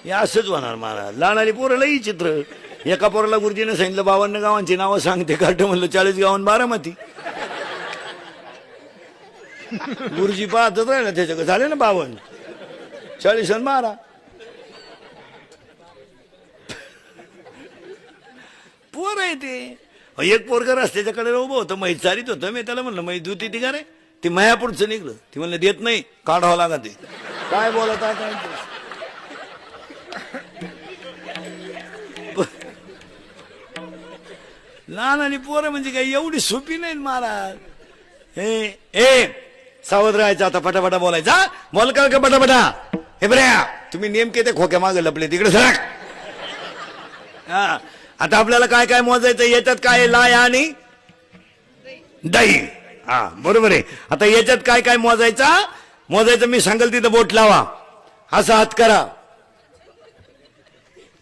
हे असंच होणार महाराज. लहानाली पोरं लई चित्र. एका पोराला गुरुजीने सांगितलं 52 गावांची नावं सांगते काढ म्हणलं 40 गावांत बारामती. गुरुजी पाहतच राहिला त्याच्याकडे. झाले ना 52, 40 आणि 12. पोर आहे ते. एक पोरगा रस्त्याच्याकडे उभं होतं, मैत चारीत होतं. मी त्याला म्हणलं मैत दुती ती का रे? ती माया पुढचं निघलं. ती म्हणलं देत नाही, काढावं लागत. ते काय बोलत आहे काय? लहान आणि पोरं म्हणजे काही एवढी सोपी नाही महाराज. ए सावध राहायचं. आता पटापटा बोलायचा. बोल का पटापटा. हे बऱ्या तुम्ही नेमके ते खोक्या मागे लपले तिकडे सरक. हा आता आपल्याला काय काय मोजायचं? याच्यात काय लाय आणि दही. हा बरोबर आहे. आता याच्यात काय काय मोजायचं मी सांगेल तिथं बोट लावा. असा हात करा.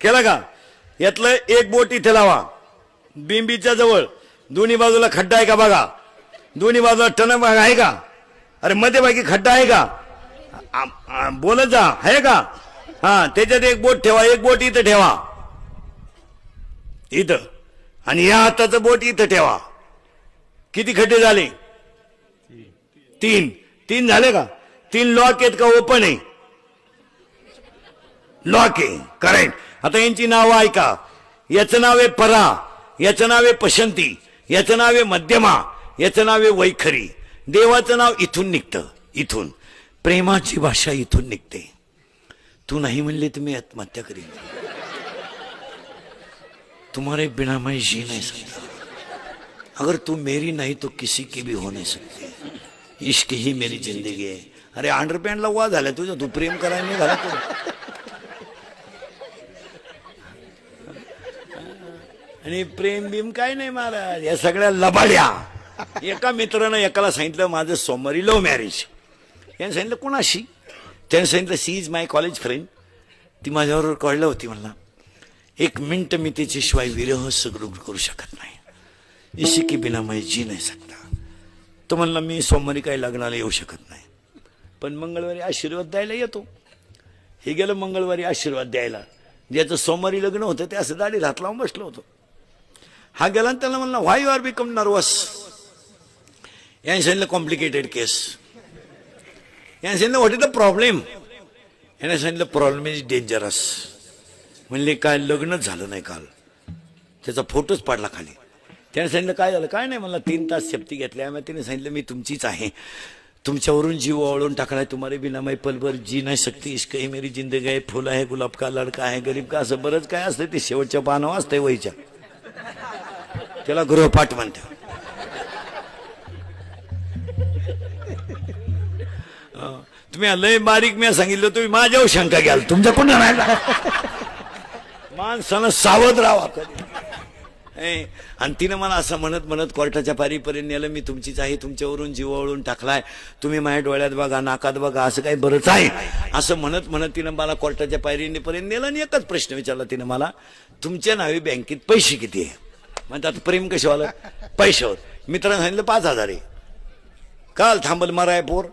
केला का? यातलं एक बोट इथे लावा बिंबीच्या जवळ. दोन्ही बाजूला खड्डा आहे का बघा. दोन्ही बाजूला टणक भाग आहे का? अरे मध्यभागी खड्डा आहे का? बोलत जा आहे का? हा त्याच्यात एक बोट ठेवा. एक बोट इथं ठेवा इथं. आणि या हाताचं बोट इथं ठेवा. किती खड्डे झाले? 3 झाले का? 3 लॉक आहेत का ओपन आहे? लॉक आहे. करेक्ट. आता यांची नावं ऐका. याचं नाव आहे परा, याचं नाव आहे पशंती, याचं नाव आहे मध्यमा, याचं नाव आहे वैखरी. देवाचं नाव इथून निघतं. इथून प्रेमाची भाषा इथून निघते. तू नाही म्हणले तर मी आत्महत्या करीन. तुम्हारे बिना मैं जी नहीं सकता. अगर तू मेरी नहीं तो किसी की भी हो नहीं सकती. इश्क ही मेरी जिंदगी आहे. अरे अंडरपॅन्टला वा झाला तुझं. तू प्रेम करायला नाही झाला तू. आणि प्रेम बिम काय नाही महाराज. या सगळ्या लबाड्या. एका मित्रानं एकाला सांगितलं माझं सोमवारी लव्ह मॅरेज. याने सांगितलं कोणाशी? त्याने सांगितलं she is my college friend. ती माझ्याबरोबर कळलं होती. म्हणला 1 मिनिट मी त्याच्याशिवाय विरह सगळं करू शकत नाही. इसी के बिना मैं जी नाही सकता. तो म्हणला मी सोमवारी काही लग्नाला येऊ शकत नाही, पण मंगळवारी आशीर्वाद द्यायला येतो. हे गेलं मंगळवारी आशीर्वाद द्यायला. ज्याचं सोमवारी लग्न होतं ते असं दाढी हात लावून बसलं होतं. हा गेला आणि त्याला म्हणला व्हाय यू आर बिकम नर्वस. याने सांगितलं कॉम्प्लिकेटेड केस. याने सांगितलं व्हॉट इज द प्रॉब्लेम. याने सांगितलं प्रॉब्लेम इज डेंजरस. म्हणले काय लग्नच झालं नाही काल. त्याचा फोटोच पाडला खाली. त्याने सांगितलं काय झालं? काय नाही. मला 3 तास सेफ्टी घेतल्या. तिने सांगितलं मी तुमचीच आहे. तुमच्यावरून जीव ओवाळून टाकलाय. तुम्हारे बिना मैं पल भर जी नाही सकती. इश्क ही मेरी जिंदगी आहे. फुल आहे गुलाब का लडका आहे गरीब का. असं बरंच काय असतं. ते शेवटच्या पानावर असतंय वहीच्या. त्याला गृहपाठ म्हणतात. तुम्ही लय बारीक मी सांगितलं. तुम्ही माझ्यावर शंका घ्याल. तुमच्या कोण राहिला. माणसानं सावध राहावा. आणि तिनं मला असं म्हणत कोर्टाच्या पारीपर्यंत नेलं. मी तुमचीच आहे. तुमच्यावरून जीवावळून टाकलाय. तुम्ही माझ्या डोळ्यात बघा नाकात बघा असं काही बरंच आहे. असं म्हणत तिनं मला कोर्टाच्या पायरीपर्यंत नेलं. आणि एकच प्रश्न विचारला तिनं मला. तुमच्या नावे बँकेत पैसे किती आहे? म्हणतात प्रेम कशावालं? पैशावर. मित्रांनी सांगितलं 5,000 आहे. काल थांबल मराय पोर.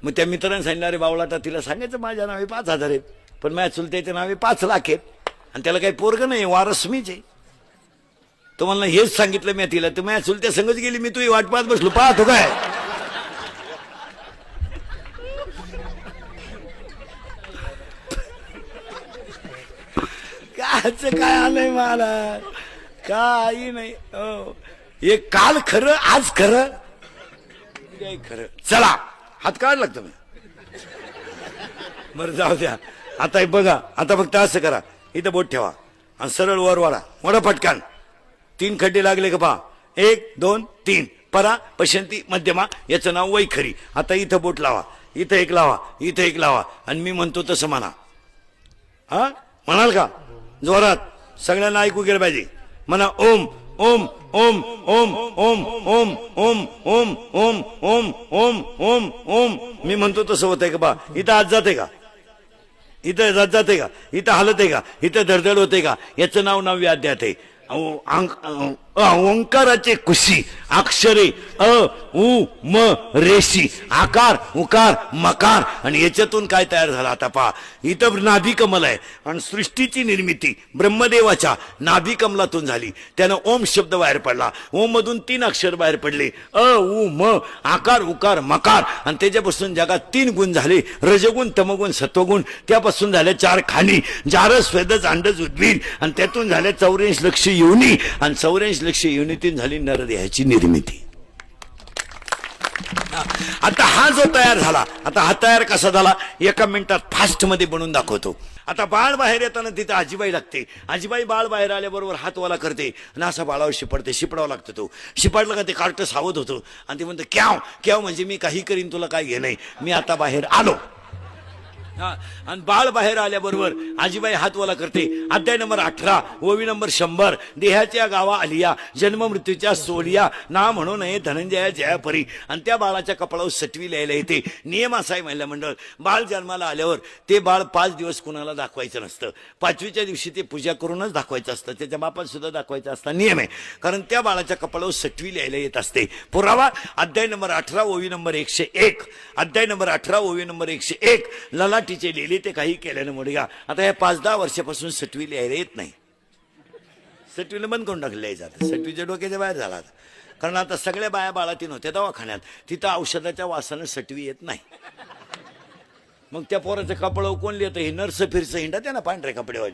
मग त्या मित्रांनी सांगितलं अरे बावळाटा तिला सांगायचं माझ्या नावे 5,000 आहेत, पण माझ्या चुलत्याच्या नावे 5 लाख आहेत. आणि त्याला काही पोरग नाही वारस मीच आहे. तो म्हणला हेच सांगितलं मी तिला. तर माझ्या चुलत्या संगच गेली. मी तुझी वाट पाहत बसलो. पाहतो काय काच काय आलंय मला. काही नाही. हे काल खरं आज खरं खरं. चला हात काढ लागतो मी. बरं जाऊ द्या. आता बघा. आता फक्त असं करा. इथं बोट ठेवा आणि सरळ वर वाढा. मोठा फटकान. 3 खड्डे लागले का पहा. 1 2 3. परा पशंती मध्यमा. याचं नाव वैखरी. आता इथं बोट लावा. इथं एक लावा. इथं एक लावा. आणि मी म्हणतो तसं म्हणा. हा म्हणाल का? जोरात सगळ्यांना ऐकू गेलं पाहिजे. म्हणा ओम ओम ओम ओम ओम ओम ओम ओम ओम ओम ओम ओम ओम. मी म्हणतो तसं होतंय का पहा. इथं आज जाते का? इथं जात जाते का? इथं हलत आहे का? इथं धडधड होते का? याचं नाव 9व्या अध्यायात आहे. ओंकाराचे कुशी अक्षरे अ उ म रेशी आकार उकार मकार आणि याच्यातून काय तयार झालं आता पहा. इथं नाभी कमल आहे आणि सृष्टीची निर्मिती ब्रह्मदेवाच्या नाभी कमलातून झाली. त्यानं ओम शब्द बाहेर पडला. ओम मधून 3 अक्षर बाहेर पडले अ उ म आकार उकार मकार आणि त्याच्यापासून जगात 3 गुण झाले रजगुण तमगुण सत्वगुण. त्यापासून झाल्या 4 खाणी जारस स्वेदज अंडज उद्भिद आणि त्यातून झाल्या 84 लक्ष योनी आणि 84 लक्ष योनीतून झाली नरदेहाची निर्मिती. आता हा जो तयार झाला आता हा तयार कसा झाला 1 मिनिटात फास्ट मध्ये बनवून दाखवतो. आता बाळ बाहेर येताना तिथे आजीबाई लागते. आजीबाई बाळ बाहेर आल्याबरोबर हातवाला करते आणि असा बाळावर शिपडते. शिपडावा लागतो तो. शिपडला का ते कार्ट सावध होतो आणि ते म्हणतं क्याव क्याव म्हणजे मी काही करीन तुला काय घे नाही मी आता बाहेर आलो. आणि बाळ बाहेर आल्याबरोबर आजीबाई हातवाला करते. अध्याय नंबर 18 ओवी नंबर 100 देहाच्या गावा आलिया जन्म मृत्यूच्या सोलिया ना म्हणू नये धनंजया जयापरी. आणि त्या बाळाच्या कपाळावर सटवी लिहायला येते. नियम असा आहे महिला मंडळ बाळ जन्माला आल्यावर ते बाळ 5 दिवस कुणाला दाखवायचं नसतं. 5व्या दिवशी ते पूजा करूनच दाखवायचं असतं. त्याच्या बापाला सुद्धा दाखवायचं असतं नियम आहे. कारण त्या बाळाच्या कपाळावर सटवी लिहायला येत असते. पुरावा अध्याय नंबर 18 ओवी नंबर 101 अध्याय नंबर 18 ओवी नंबर 101 ललाटीचे लिहिले ते काही केल्यानं मुडगा. आता या 5-10 वर्षापासून सटवी लिहायला येत नाही. सटवीला बंद करून टाकले जातं. सटवीच्या डोक्याच्या बाहेर झाला कारण आता सगळ्या बाया बाळातीन होत्या दवाखान्यात तिथं औषधाच्या वासानं सटवी येत नाही. मग त्या पोराचं कपडं कोण लिहितं हे नर्स फिरचं हिंडा त्या ना पांढऱ्या कपड्यावर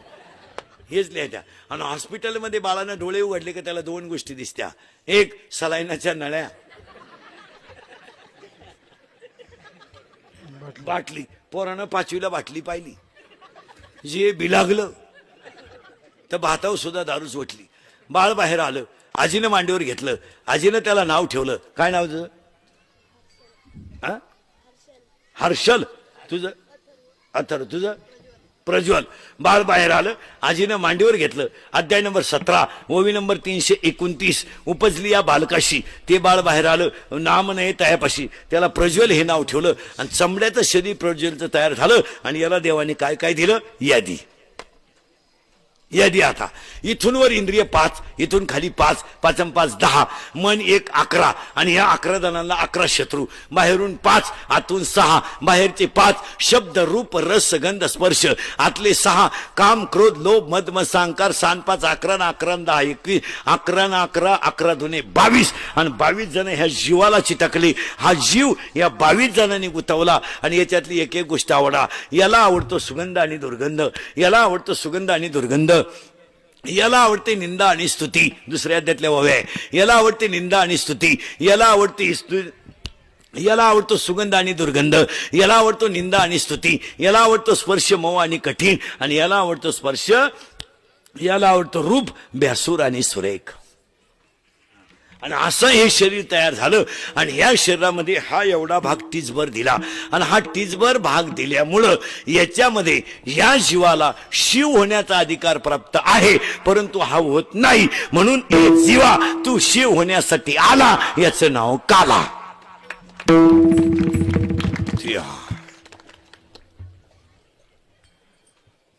हेच लिहायच्या. आणि हॉस्पिटलमध्ये बाळानं डोळे उघडले की त्याला 2 गोष्टी दिसत्या. एक सलाईनाच्या नळ्या बाटली. पोरानं 5वीला बाटली पाहिली जे बिलागलं तर भातावर सुद्धा दारूच ओतली. बाळ बाहेर आलं. आजीनं मांडीवर घेतलं. आजीनं त्याला नाव ठेवलं. काय नाव तुझं? हर्षल. तुझं? अथर्व. तुझं? प्रज्वल. बाळ बाहेर आलं. आजीनं मांडीवर घेतलं. अध्याय नंबर 17 ओवी नंबर 329 उपजली या बालकाशी. ते बाळ बाहेर आलं. नाम नाही तयापाशी. त्याला प्रज्वल हे नाव ठेवलं आणि चमड्याचं शरीर प्रज्वलचं तयार झालं. आणि याला देवाने काय काय दिलं यादी. यादी आता इथून वर इंद्रिय 5 इथून खाली 5 5 आणि 5 10 मन 1 11 आणि या 11 जणांना 11 शत्रू. बाहेरून 5 आतून 6 बाहेरचे 5 शब्द रूप रस गंध स्पर्श आतले 6 काम क्रोध लोभ मद मत्सर अहंकार 5 11 11 10 21 11 11 11 दुने 22 आणि 22 जण ह्या जीवाला चिटकले. हा जीव या 22 जणांनी गुंतवला आणि याच्यातली एक एक गोष्ट आवडा. याला आवडतो सुगंध आणि दुर्गंध. याला आवडतो सुगंध आणि दुर्गंध. याला आवडते निंदा आणि स्तुती. दुसऱ्या अध्यायातल्या ओव्या आहे. याला आवडते निंदा आणि स्तुती. याला आवडते याला आवडतो सुगंध आणि दुर्गंध. याला आवडतो निंदा आणि स्तुती. याला आवडतो स्पर्श मऊ आणि कठीण आणि याला आवडतो स्पर्श याला आवडतो रूप ब्यासूर आणि सुरेख. आणि असं हे शरीर तयार झालं आणि या शरीरामध्ये हा एवढा भाग टीचभर दिला आणि हा टीचभर भाग दिल्यामुळं याच्यामध्ये या जीवाला शिव होण्याचा अधिकार प्राप्त आहे परंतु हा होत नाही. म्हणून ए जीवा तू शिव होण्यासाठी आला याचं नाव काला.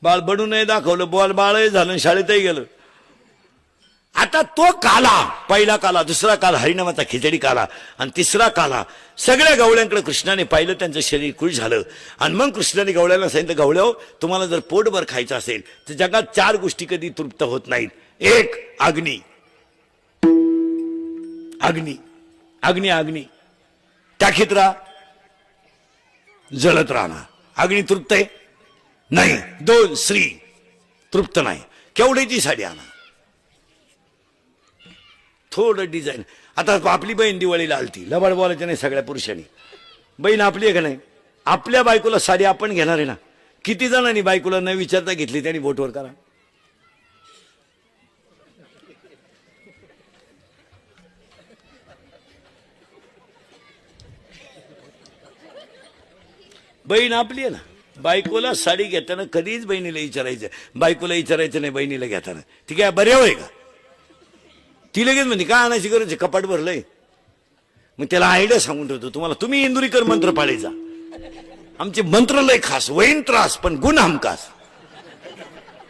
बाळ बनू नाही दाखवलं. बॉल बाळही झालं शाळेतही गेलं. आता तो काला पहिला काला दुसरा काला हरिनामाचा खिचडी काला आणि तिसरा काला सगळ्या गवळ्यांकडे कृष्णाने पाहिलं. त्यांचं शरीर खुश झालं आणि मग कृष्णाने गवळ्याला सांगितलं गवळ्या तुम्हाला जर पोटभर खायचं असेल तर जगात 4 गोष्टी कधी तृप्त होत नाहीत. 1 अग्नी अग्नी अग्नी अग्नी टाकीत राहा जळत राहणार. अग्नी तृप्त आहे नाही. 2 स्त्री तृप्त नाही. केवढ्याची साडी आणा. थोडं डिझाईन. आता आपली बहीण दिवाळीला आलती. लबाड बोलायचं नाही सगळ्या पुरुषांनी. बहीण आपली आहे का नाही. आपल्या बायकोला साडी आपण घेणार आहे ना. किती जणांनी बायकोला न विचारता घेतली त्यांनी बोटवर करा. बहीण आपली आहे ना. बायकोला साडी घेताना कधीच बहिणीला विचारायचं. बायकोला विचारायचं नाही बहिणीला घेताना. ती काय बरे होय का. ती लगेच म्हणजे काय आणायची गरज आहे कपाट भरलंय. मग त्याला आयडिया सांगून ठेवतो तुम्हाला. तुम्ही इंदुरीकर मंत्र पाळायचा. आमचे मंत्र लय खास वैन त्रास पण गुण हमखास.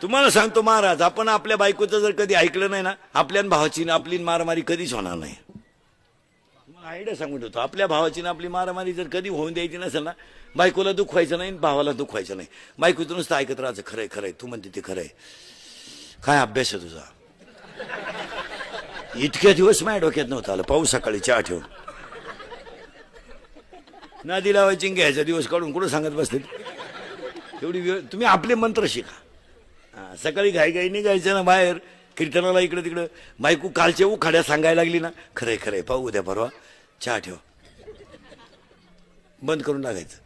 तुम्हाला सांगतो महाराज, आपण आपल्या बायकोचं जर कधी ऐकलं नाही ना, आपल्या भावाची ना आपली मारामारी कधीच होणार नाही. आयडिया सांगून होतो, आपल्या भावाची ना आपली मारामारी जर कधी होऊन द्यायची नसेल ना, बायकोला दुखवायचं नाही, भावाला दुखवायचं नाही. बायकोचं नुसतं ऐकत राहायचं, खरंय खरंय, तू म्हणते ते खरंय, काय अभ्यास आहे तुझा. इतक्या दिवस माझ्या डोक्यात नव्हतं आलं, पाऊस सकाळी चहा ठेवून नादी लावायची, घ्यायचा दिवस काढून कुठं सांगत बसते. एवढी वेळ तुम्ही आपले मंत्र शिका. सकाळी घाई निघायचं ना बाहेर कीर्तनाला, इकडं तिकडं. बायको कालच्या उखाड्या सांगायला लागली ना, खरंय खरंय, पाहू उद्या परवा, चहा ठेव, बंद करून टाकायचं.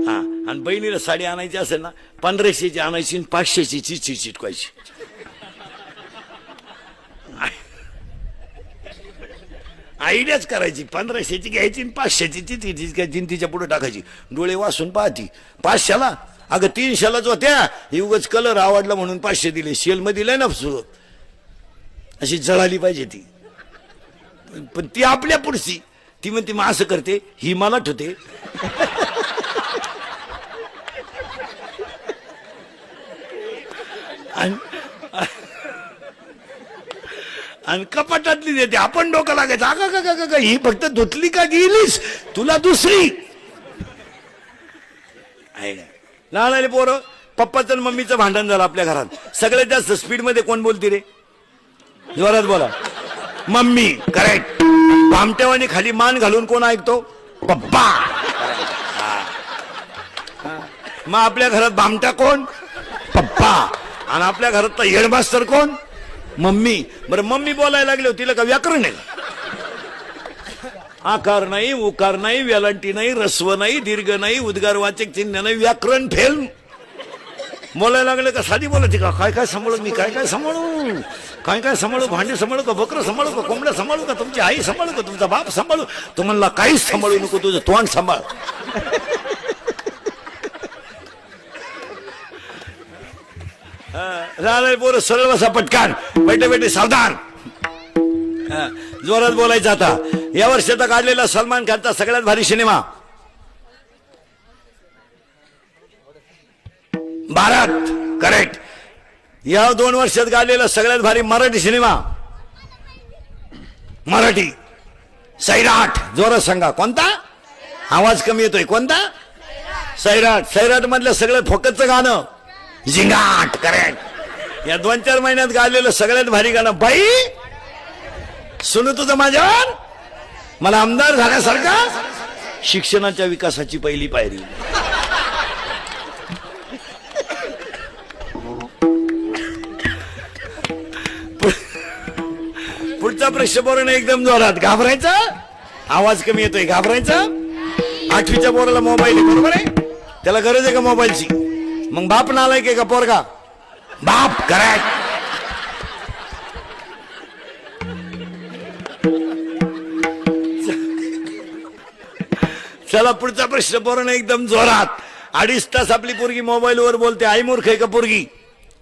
हा, आणि बहिणीला साडी आणायची असेल ना, 1500ची आणायची, 500ची चिठी चिटकायची. आयडियाच करायची, 1500ची घ्यायची, 500ची चिठी चिटकायची, तिच्या पुढे टाकायची. डोळे वासून पाहती, 500ला, अगं 300लाच होत्या, ही उगाच कलर आवडला म्हणून 500 दिले, सेल मध्ये दिलाय ना, अशी जळाली पाहिजे ती. पण ती आपल्या पुढची, ती म्हणते मग असं करते, ही मला ठेवते. आणि कपाटातली देते, आपण डोकं लागायचं, का ही फक्त धुतली का गेलीस, तुला दुसरी आहे ना. लहान आले पोरं, पप्पाचं आणि मम्मीचं भांडण झालं आपल्या घरात, सगळ्यात जास्त स्पीड मध्ये कोण बोलते रे, जोरात बोला, मम्मी. करेक्ट. भामट्यावानी खाली मान घालून कोण ऐकतो, पप्पा. मग आपल्या घरात भामटा कोण, पप्पा. आणि आपल्या घरातला हेडमास्टर कोण, मम्मी. बरं, मम्मी बोलायला लागले तिला का व्याकरण आहे, आकार नाही, उकार नाही, वेलांटी नाही, रस्व नाही, दीर्घ नाही, उद्गारवाचक चिन्ह नाही, व्याकरण फेल. बोलायला लागले का साधी बोलायची का, काय काय सांभाळू मी, काय काय सांभाळू, काय काय सांभाळू, भांडे सांभाळू का, बकरं सांभाळू का, कोंबड्या सांभाळू का, तुमची आई सांभाळू का, तुमचा बाप सांभाळू, तुम्हाला काहीच सांभाळू नको, तुझं तोंड सांभाळ. राहणार पोरं सरळ बसा, पटकान बैठे बैठे सावधान. जोरात बोलायचं. आता या वर्षाचा काढलेला सलमान खानचा सगळ्यात भारी सिनेमा भारत. करेक्ट. या 2 वर्षात गाजलेला सगळ्यात भारी मराठी सिनेमा, मराठी सैराट. जोरात सांगा, कोणता, आवाज कमी येतोय, कोणता, सैराट. सैराट मधलं सगळ्यात फोकसचं गाणं झिंगाट. करेक्ट. या 2-4 महिन्यात गाजलेलं सगळ्यात भारी गाणं, बाई सुनू तुझं माझ्यावर, मला आमदार झाल्यासारखा. शिक्षणाच्या विकासाची पहिली पायरी. पुढचा प्रश्न बोलणं एकदम जोरात, घाबरायचा, आवाज कमी येतोय, घाबरायचा. 8वीच्या पोराला मोबाईल आहे, बरोबर आहे, त्याला गरज आहे का मोबाईलची, मग बाप नालायक आहे का पोरगा, बाप. करेक्ट. चला पुढचा प्रश्न बोलणं एकदम जोरात. 2.5 तास आपली पोरगी मोबाईलवर बोलते, आई मूर्ख आहे का पोरगी,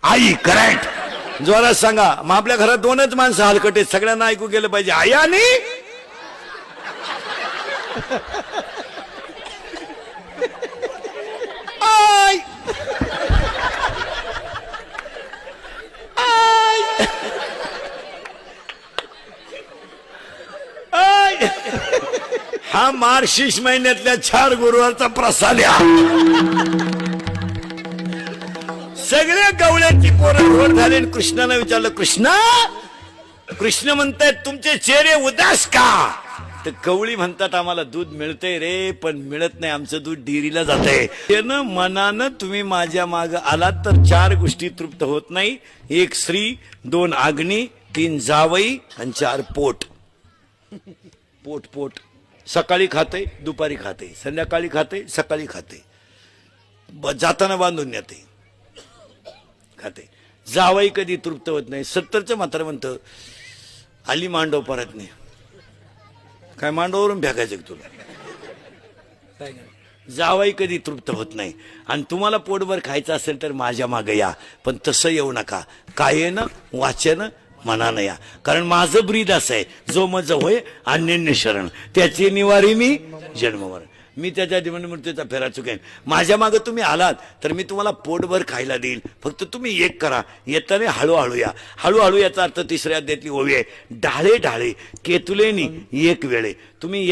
आई. करेक्ट. जोरात सांगा. मग आपल्या घरात 2च माणसं हलकट आहेत, सगळ्यांना ऐकू गेलं पाहिजे, आई आणि आई. आई. हा मार्गशीर्ष महिन्यातल्या 4 गुरुवारचा प्रसाद. सगळ्या गवळ्यांची पोरं रोड झाले. कृष्णानं विचारलं, कृष्ण म्हणतायत तुमचे चेहरे उदास का. तर गवळी म्हणतात, आम्हाला दूध मिळतंय रे, पण मिळत नाही, आमचं दूध डेअरीला जातंय. त्यानं मनानं तुम्ही माझ्या माग आलात तर 4 गोष्टी तृप्त होत नाही. 1 स्त्री, 2 अग्नी, 3 जावई आणि 4 पोट. पोट पोट. सकाळी खाते, दुपारी खाते, संध्याकाळी खाते, सकाळी खाते, जाताना बांधून नेते, खाते. जावई कधी तृप्त होत नाही. 70चं मात्र म्हणतं, आली मांडव परत नाही. काय मांडवरून फेकायचं तुला. जावई कधी तृप्त होत नाही. आणि तुम्हाला पोटभर खायचं असेल तर माझ्या मागे या, पण तसं येऊ नका, कायेनं वाचेनं मनानं या. कारण माझं ब्रीद असं आहे, जो मज होय अन्यन्य शरण, त्याची निवारी मी जन्मवर. मी त्याच्या जीवनमृत्यूचा फेरा चुकेन. माझ्या मागे तुम्ही आलात तर मी तुम्हाला पोटभर खायला देईल. फक्त तुम्ही एक करा, येताना हळूहळू या. हळूहळू याचा अर्थ तिसऱ्या अध्यायातली ओवी आहे, ढाळे ढाळे केतुलेनी एक वेळे. तुम्ही